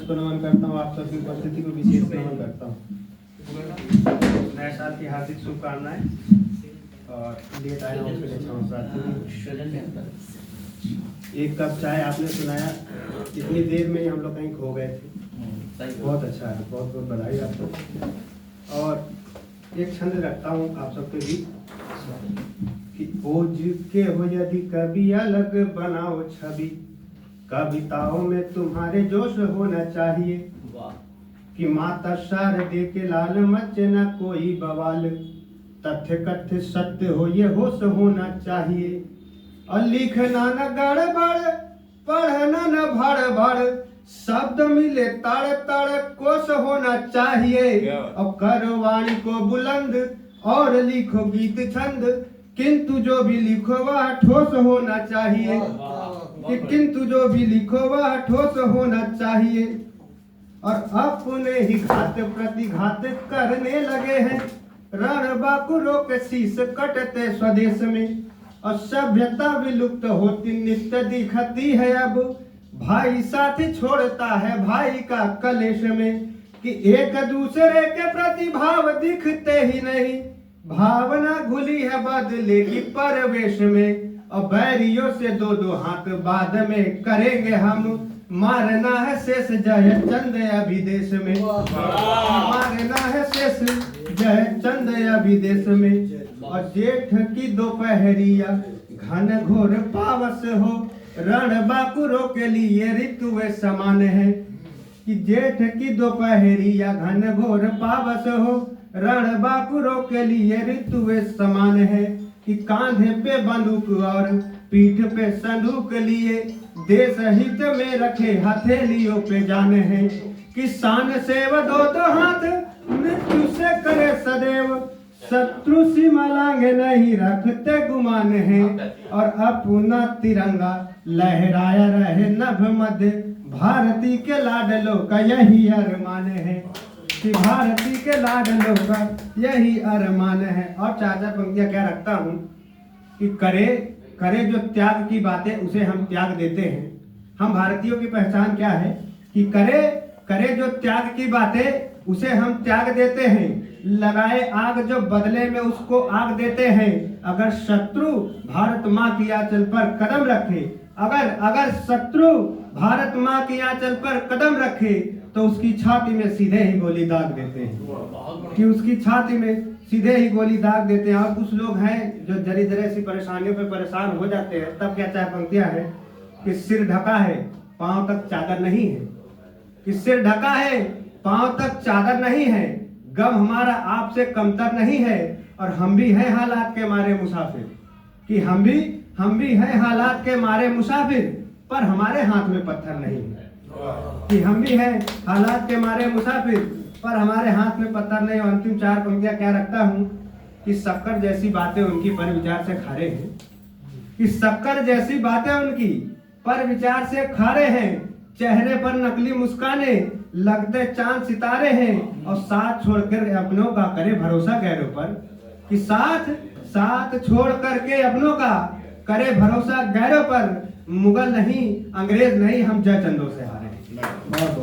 को नमन करता हूँ, आप सबकी उपस्थिति को विशेष नमन करता हूँ। नए साल की हार्दिक शुभकामनाएं और लेट आए हूँ उसके लिए क्षमा। एक कप चाय आपने सुनाया, इतनी देर में ही हम लोग कहीं खो गए थे। बहुत अच्छा है, बहुत बहुत बधाई आपको। और एक छंद रखता हूँ आप सबके बीच कि ओज के हो यदि कभी अलग बनाओ छवि, कविताओं में तुम्हारे जोश होना चाहिए कि माता शारदे के लाल मचे न कोई बवाल, तथ्य कथ्य सत्य हो ये होश होना चाहिए। और लिखना न गड़बड़, पढ़ना न भड़ भड़, शब्द मिले तड़ तड़ कोश होना चाहिए। और करो वाणी को बुलंद और लिखो गीत छंद, किंतु जो भी लिखो वह ठोस होना चाहिए। कि किंतु जो भी लिखो वह ठोस होना चाहिए। और अपने ही घात प्रतिघात करने लगे हैं, रण बाकुरों के शीश कटते स्वदेश में। और सभ्यता विलुप्त होती नित्य दिखती है अब, भाई साथी छोड़ता है भाई का कलेश में। कि एक दूसरे के प्रति भाव दिखते ही नहीं, भावना घुली है बदले की परवेश में। और बैरियों से दो दो हाथ बाद में करेंगे हम, मारना है शेष जय चंद अभिदेश में। मारना है शेष जय चंद अभिदेश में। और जेठ की दोपहरिया घन घोर पावस हो, रण बाकुरों के लिए ऋतु समान है। कि जेठ की दोपहरिया घन घोर पावस हो, रण बाकुरों के लिए ऋतु समान है। कि कांधे पे बंदूक और पीठ पे संदूक लिए, देश हित में रखे हथेलियों पे जाने हैं। कि शान से वो दो दो हाथ मृत्यु से करे सदैव, शत्रु सीमा लांघे नहीं रखते गुमान है। और अपना तिरंगा लहराया रहे नभ मध्य, भारती के लाडलों का यही अरमान है। कि भारती के लाडलों का यही अरमान है। और चाचा पंक्तियां क्या रखता हूँ कि करे करे जो त्याग की बातें उसे हम त्याग देते हैं। हम भारतीयों की पहचान क्या है कि करे करे जो त्याग की बातें उसे हम त्याग देते हैं। लगाए आग जो बदले में उसको आग देते हैं। अगर शत्रु भारत माँ की आंचल पर कदम रखे, अगर शत्रु भारत माँ की आंचल पर कदम रखे, तो उसकी छाती में सीधे ही गोली दाग देते हैं। कि उसकी छाती में सीधे ही गोली दाग देते हैं। और कुछ लोग हैं जो जरी जरी सी परेशानियों पे परेशान हो जाते हैं, तब क्या चाहे पंक्तियां है कि सिर ढका है पांव तक चादर नहीं है। कि सिर ढका है पांव तक चादर नहीं है, गम हमारा आपसे कमतर नहीं है। और हम भी हैं हालात के मारे मुसाफिर। कि हम भी हैं हालात के मारे मुसाफिर, पर हमारे हाथ में पत्थर नहीं है। कि हम भी हैं हालात के मारे मुसाफिर, पर हमारे हाथ में पत्थर नहीं। अंतिम चार पंक्तियां क्या रखता हूँ कि शक्कर जैसी बातें उनकी पर विचार से खारे हैं। कि शक्कर जैसी बातें उनकी पर विचार से खारे हैं, चेहरे पर नकली मुस्काने लगते चांद सितारे हैं। और साथ छोड़कर अपनों का करे भरोसा गैरों पर। कि साथ छोड़ करके अपनों का करे भरोसा गैरों पर, मुगल नहीं अंग्रेज नहीं हम जय चंदों से हारे। बहुत